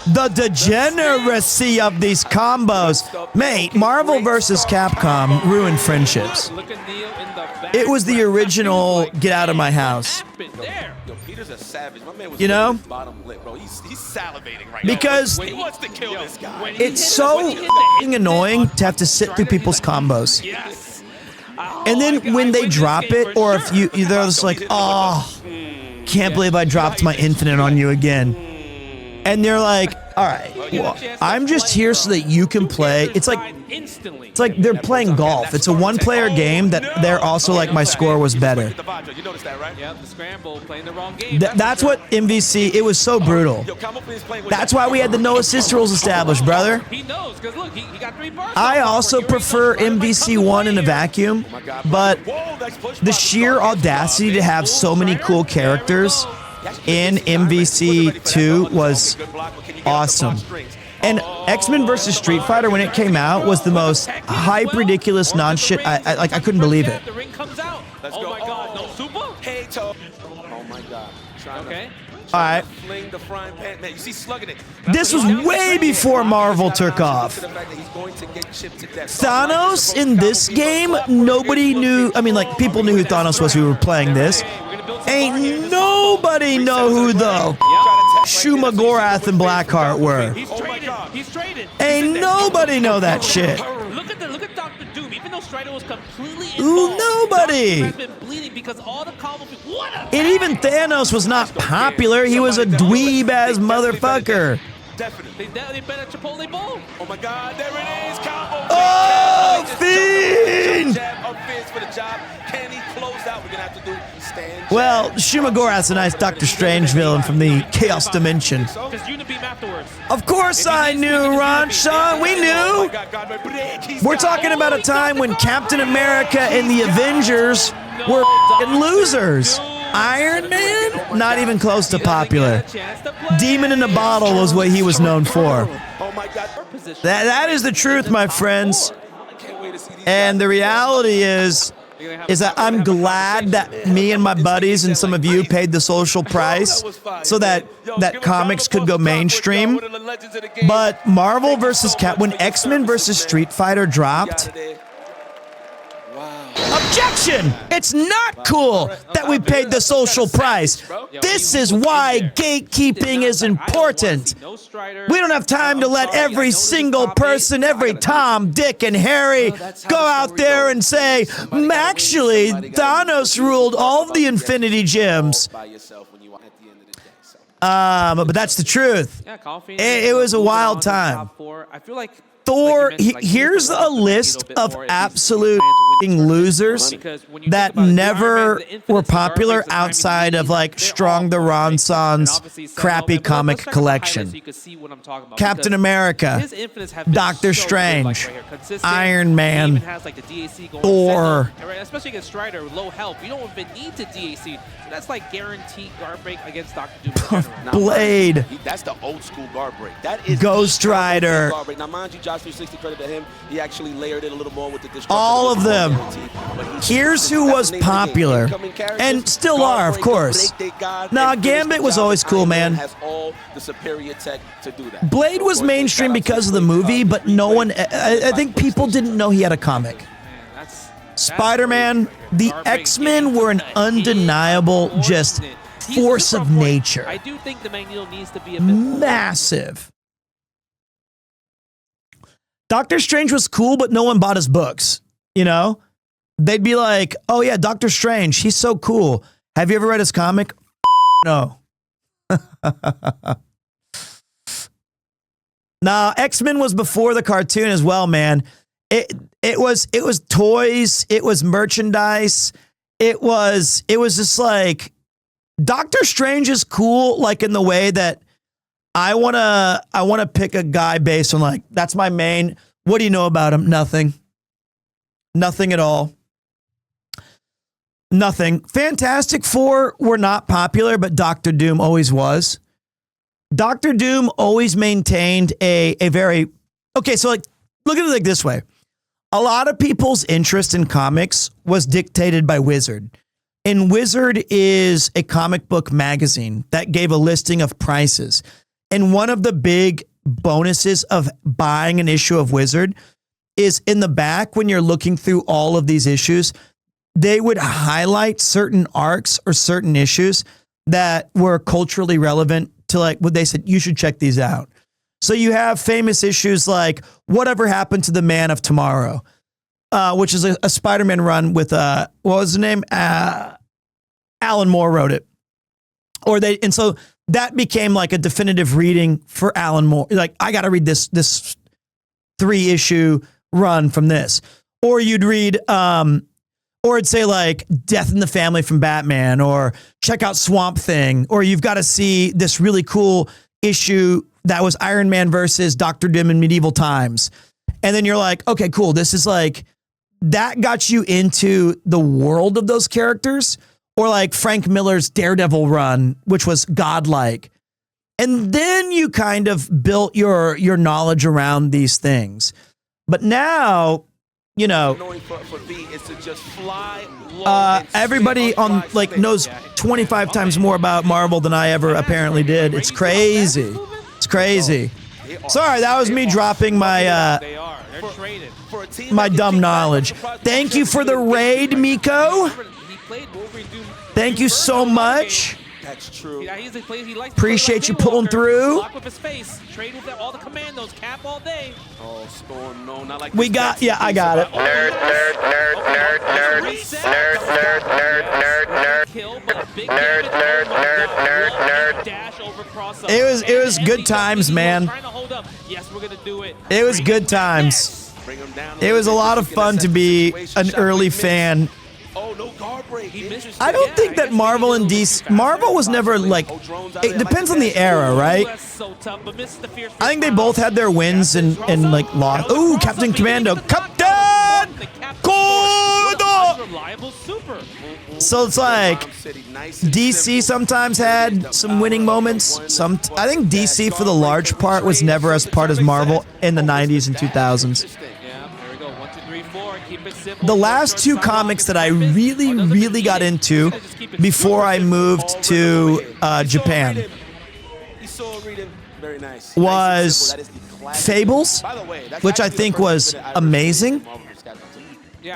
The degeneracy of these combos. Mate, Marvel versus Capcom ruined friendships. It was the original get out of my house. Peter's a savage. My man was bottom lip, bro. He's salivating right because now. He wants to kill this guy. It's so annoying to have to sit through people's combos. And then when they drop it, or if they're just like, oh, can't believe I dropped my infinite on you again. And they're like, all right, well, I'm just here so that you can play. It's like they're playing golf. It's a one-player game that they're also like, my score was better. That's what MVC, it was so brutal. That's why we had the no assist rules established, brother. I also prefer MVC 1 in a vacuum, but the sheer audacity to have so many cool characters in MVC 2 was awesome. And X-Men vs. Street Fighter, when it came out, was the most hype, ridiculous non-shit. I couldn't believe it. Let's go. Oh my God, no super? Hey, Toe. Oh my God. Okay. All right. Fling the frying pan. Man, you see slugging it. This was way before Marvel took off. Thanos in this game, nobody knew. I mean, like, people knew who Thanos was who were playing this. Ain't nobody know who the Shuma Gorath and Blackheart were. He's traded. Ain't nobody know that shit. Look at Dr. Doom. Even though Strider was completely Ooh, nobody. has been bleeding because all the combos. And even Thanos was not popular. He was a dweeb ass motherfucker. Definitely. They bet at Chipotle Bowl. Oh my God, there it is. Combo. Oh, Fiend! For the job. Can he close out? We're gonna have to do stand. Well, Shuma Gorath's a nice Doctor Strange villain from the Chaos Dimension. Because Unibeam afterwards. Of course I knew, Ron Sean. We knew. We're talking about a time when Captain America and the Avengers were losers. Iron Man? Not even close to popular. Demon in a bottle was what he was known for. That is the truth, my friends. And the reality is that I'm glad that me and my buddies and some of you paid the social price so that comics could go mainstream. But Marvel versus when X-Men versus Street Fighter dropped, objection! It's not cool that we paid the social price. This is why gatekeeping is important. We don't have time to let every single person, every Tom, Dick, and Harry go out there and say, actually, Thanos ruled all of the Infinity Gems. But that's the truth. It was a wild time. Thor, here's a list of absolute losers that never were popular outside of like Strong the Ronson's crappy comic collection. Captain America, Doctor Strange, Iron Man, Thor. Especially against Strider, low health. You don't even need to DAC. That's like guaranteed guard break against Dr. Doom. Blade. That's the old school guard break. That is Ghost Rider. Now, mind you, Josh 360, credit to him. He actually layered it a little more with the destruction. All of them. Here's who was popular, and still are, of course. Nah, Gambit was always cool, man. Blade was mainstream because of the movie, but no one, I think people didn't know he had a comic. Spider-Man, the X-Men were an undeniable just force of nature. I do think the Magneto needs to be a massive. Doctor Strange was cool, but no one bought his books. You know, they'd be like, "Oh yeah, Doctor Strange, he's so cool. Have you ever read his comic?" No. Nah, X-Men was before the cartoon as well, man. It was toys, it was merchandise, it was just like Doctor Strange is cool, like in the way that I wanna pick a guy based on like, that's my main. What do you know about him? Nothing. Nothing at all. Nothing. Fantastic Four were not popular, but Doctor Doom always was. Doctor Doom always maintained a very, okay, so like, look at it like this way. A lot of people's interest in comics was dictated by Wizard. And Wizard is a comic book magazine that gave a listing of prices. And one of the big bonuses of buying an issue of Wizard is in the back when you're looking through all of these issues, they would highlight certain arcs or certain issues that were culturally relevant to like what they said, you should check these out. So you have famous issues like Whatever Happened to the Man of Tomorrow, which is a Spider-Man run with, what was the name? Alan Moore wrote it. And so that became like a definitive reading for Alan Moore. Like, I got to read this 3-issue run from this. Or you'd read, or it'd say like Death in the Family from Batman, or check out Swamp Thing, or you've got to see this really cool issue that was Iron Man versus Dr. Doom in medieval times. And then you're like, okay, cool. This is like, that got you into the world of those characters. Or like Frank Miller's Daredevil run, which was godlike. And then you kind of built your knowledge around these things. But now, you know, everybody on like knows 25 times more about Marvel than I ever apparently did. It's crazy. It's crazy. Sorry, that was me dropping my my dumb knowledge. Thank you for the raid, Miko. Thank you so much. That's true. Appreciate you pulling through. Block with his face. Trade with all the commandos. Cap all day. Oh, Storm, no, not like we got, yeah, I got it. It was good times, man. It was good times. It was a lot of fun to be an early fan. I don't think that Marvel and DC, Marvel was never like, it depends on the era, right? I think they both had their wins and like lost. Ooh, Captain Commando, Captain Commando! So it's like, DC sometimes had some winning moments. I think DC for the large part was never as part as Marvel in the 90s and 2000s. The last 2 comics that I really got into before I moved to Japan was Fables, which I think was amazing.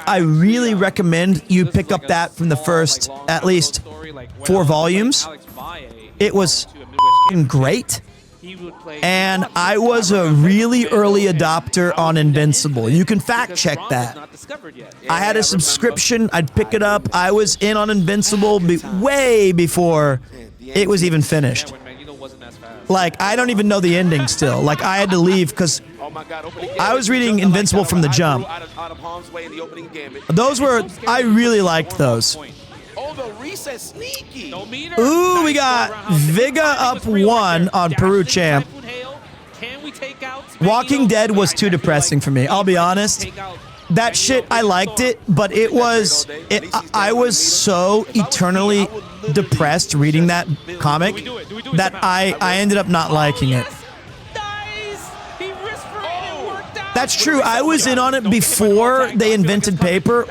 I really recommend you pick up that from the first, at least 4 volumes. It was great. And I was a really early adopter on Invincible. You can fact check that. I had a subscription. I'd pick it up. I was in on Invincible way before it was even finished. Like, I don't even know the ending still. Like, I had to leave because I was reading Invincible from the jump. Those were, I really liked those. Ooh, we got Viga up 1 on Peru Champ. Walking Dead was too depressing for me. I'll be honest. That shit, I liked it, but it was, I was so eternally depressed reading that comic that I ended up not liking it. That's true. I was in on it before they invented paper.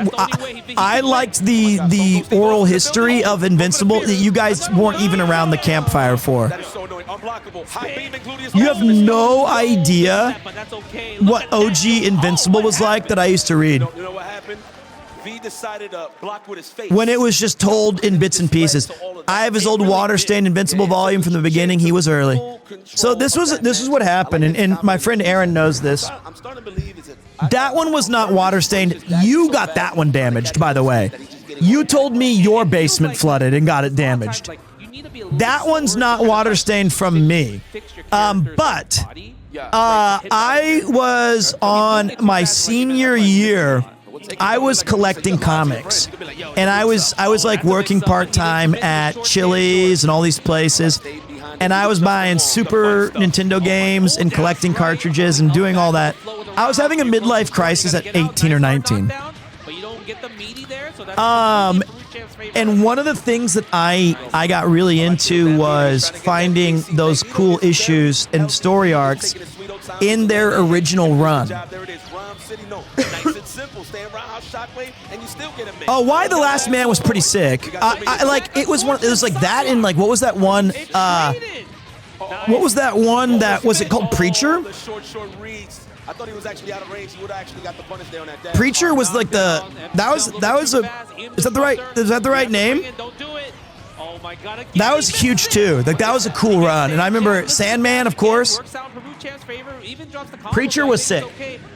I liked the oral history of Invincible that you guys weren't even around the campfire for. You have no idea what OG Invincible was like that I used to read. When it was just told in bits and pieces. I have his old water-stained Invincible volume from the beginning. He was early. So this was what happened, and my friend Aaron knows this. That one was not water-stained. You got that one damaged, by the way. You told me your basement flooded and got it damaged. That one's not water-stained from me. But I was on my senior year. I was collecting comics, and I was like working part-time at Chili's and all these places, and I was buying Super Nintendo games and collecting cartridges and doing all that. I was having a midlife crisis at 18 or 19. And one of the things that I got really into was finding those cool issues and story arcs in their original run. Oh, Why the Last Man was pretty sick. I like it was like that in like what was that one? What was that one that, was it called Preacher? The short reads. I thought he was actually out of range. He would have actually got the punish there on that dash. Preacher was like the, is that the right name? That was huge too. Like that was a cool run. And I remember Sandman, of course. Preacher was sick.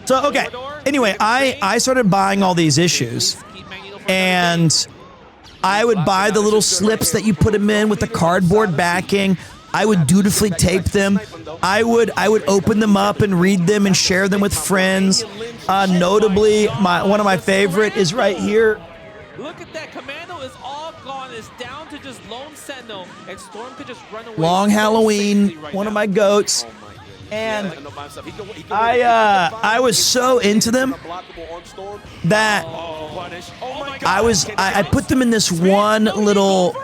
So, okay. Anyway, I started buying all these issues, and I would buy the little slips that you put them in with the cardboard backing. I would dutifully tape them. I would open them up and read them and share them with friends. Notably, one of my favorite is right here. Look at that. Commando is all gone. It's down to just Lone Sentinel, and Storm could just run away. Long Halloween, one of my goats. And I was so into them that I put them in this one little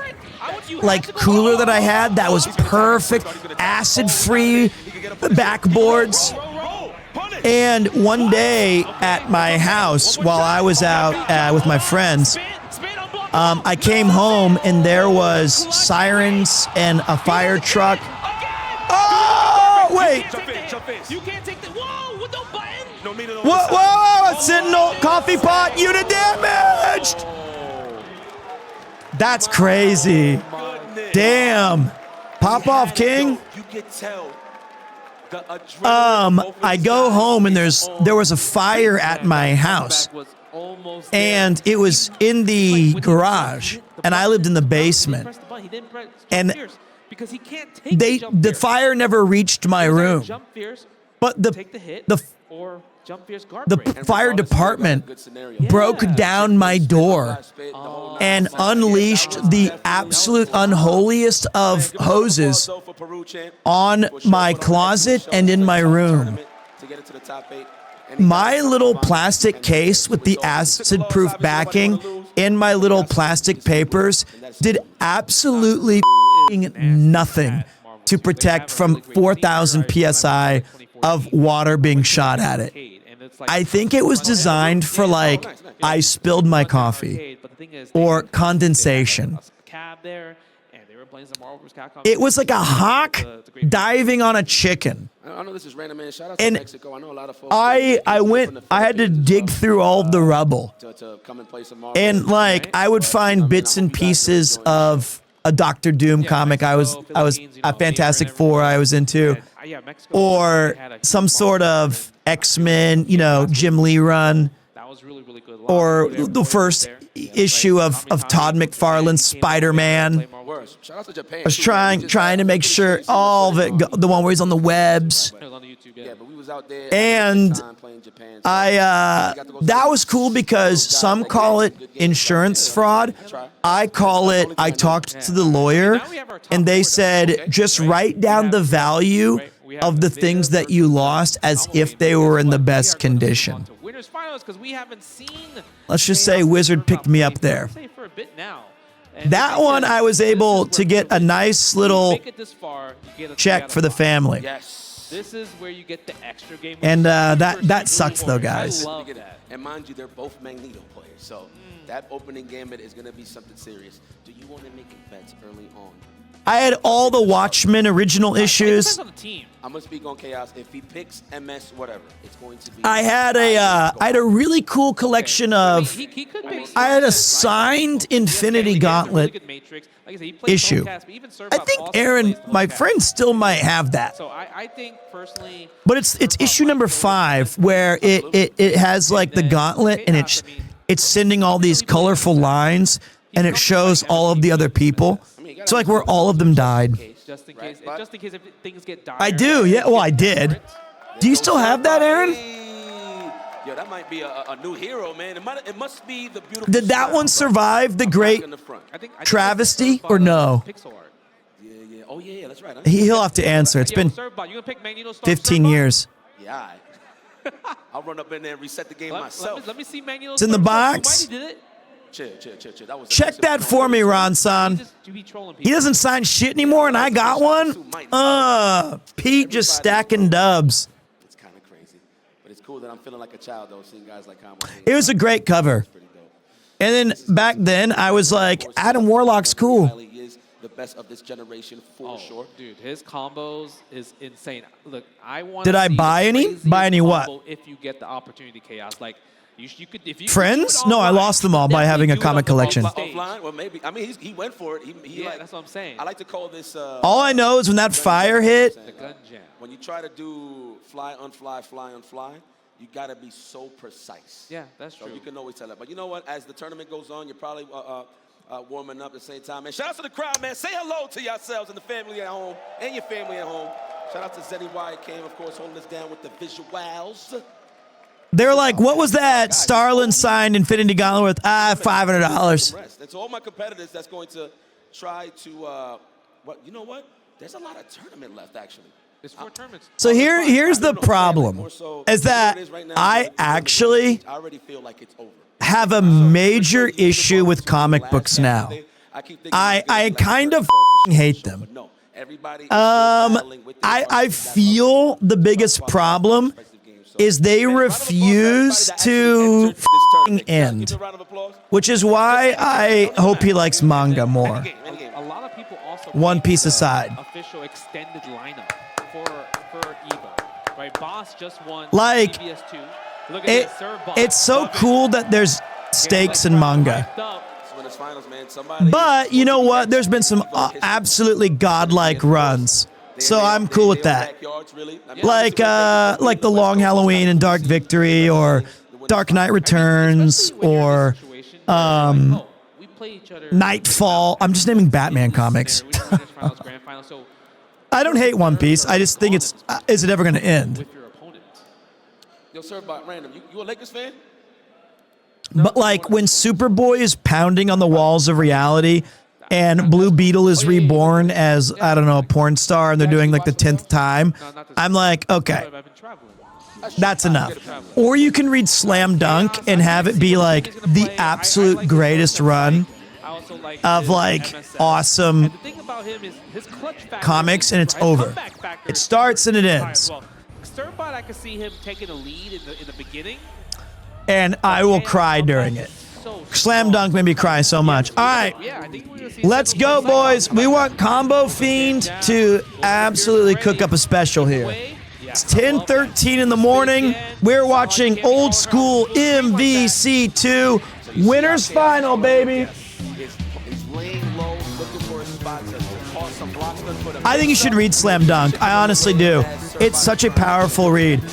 like cooler that I had that was perfect, acid-free backboards. And one day at my house while I was out with my friends, I came home and there was sirens and a fire truck. Oh, wait. You can't take the. Whoa, with no button. Whoa, Sentinel coffee pot unit damaged. That's crazy. Damn. Pop off, King. You can tell. I go home and there was a fire at my house, and it was in the garage, and I lived in the basement, and the fire never reached my room, but the fire department broke down my door and unleashed the absolute unholiest of hoses on my closet and in my room. My little plastic case with the acid-proof backing and my little plastic papers did absolutely nothing to protect from 4,000 PSI of water being shot at it. I think it was designed for like, I spilled my coffee or condensation. It was like a hawk diving on a chicken. I know this is random, man. Shout out to Mexico. I know a lot of folks. I had to dig through all the rubble. To come and play some Marvel. And like, I would find bits and pieces of a Doctor Doom comic I was a Fantastic Four I was into, or some sort of X-Men, Jim Lee run, or the first issue of Todd McFarlane's Spider-Man. I was trying to make sure all of it, the one where he's on the webs. And that was cool because some call it insurance fraud. I call it, I talked to the lawyer and they said, just write down the value of the things that you lost as if they were in the best condition. Let's just say Wizard picked me up there. That one I was able to get a nice little check for the family. This is where you get the extra game. And that sucks though, guys. I love that. And mind you, they're both Magneto players, so that opening gambit is going to be something serious. Do you want to make bets early on? I had all the Watchmen original issues. On the team. I'm gonna speak on Chaos. If he picks MS, whatever, it's going to be. I had a really cool collection of. I had a signed Infinity Gauntlet issue. I think Aaron, my friend, still might have that. So I think personally. But it's issue number 5 where it has like the gauntlet and it's sending all these colorful lines and it shows all of the other people. So like where all of them died. Just in case if things get dire. I do, yeah. Well, I did. Do you still have that, Aaron? Yo, that might be a new hero, man. It must be the beautiful. Did that one survive the great travesty or no? Yeah. Oh yeah, that's right. He'll have to answer. It's been 15 years. Yeah. I'll run up in there and reset the game myself. Let me see Magneto. It's in the box. Chill. Check that for me, Ron-san. He doesn't sign shit anymore, and I got one? Pete just stacking dubs. It's kind of crazy. But it's cool that I'm feeling like a child, though, seeing guys like Combo. It was a great cover. And then back then, I was like, Adam Warlock's cool. the best of this generation for sure. Dude, his combos is insane. Look, I want. Did I buy any? Buy any what? If you get the opportunity, Chaos. Like, you could. If you Friends? could do it No, I online, lost them all by having a comic collection. Offline? Well, maybe. I mean, he went for it. He Yeah, like, that's what I'm saying. I like to call this. All I know is when that fire hit, The gun jam. When you try to do fly, unfly, you got to be so precise. Yeah, that's So true. you can always tell that. But you know what? As the tournament goes on, you're probably warming up at the same time. Man, shout out to the crowd, man. Say hello to yourselves and the family at home and your family at home. Shout out to Zeddy Wyatt came, of course, holding us down with the visuals. they're like, what was that Starlin signed Infinity Gauntlet with? $500. And to all my competitors that's going to try to, you know what? There's a lot of tournament left, actually. It's 4 tournaments. So here's the problem, is that I actually I already feel like it's over. have a major issue with comic books now. I kind of hate them. I feel the biggest problem is they refuse to end, which is why I hope he likes manga more. A lot of people also One Piece aside. official extended lineup for Evo. Right, Boss just won Like, CBS2. Look at this, Sir Boss. it's so cool that there's stakes in manga. But But you know what? There's been some absolutely godlike runs, so I'm cool with that. Like the Long Halloween and Dark Victory, or Dark Knight Returns, or We play each other. Nightfall. I'm just naming Batman comics. I don't hate One Piece. I just think it's is it ever going to end? With your opponent. Yo, sir, by random, you a Lakers fan? But like when Superboy is pounding on the walls of reality, and Blue Beetle is reborn as, I don't know, a porn star, and they're doing like the 10th time, I'm like, okay, I've been traveling. that's enough. Or you can read Slam Dunk and have it be like the absolute greatest run I also like of his like MSF. awesome And the thing about him is his clutch factor comics, and it's right? over. Comeback factor It starts and it is high ends. as well. Sturbot, I could see him taking a lead in the beginning. And I will cry during it. So Slam Dunk made me cry so much. All right, yeah, I think we're gonna see let's go, boys. We want Combo Fiend to absolutely cook up a special here. It's 10:13 in the morning. We're watching old school MVC2 winners final, baby. I think you should read Slam Dunk. I honestly do. It's such a powerful read.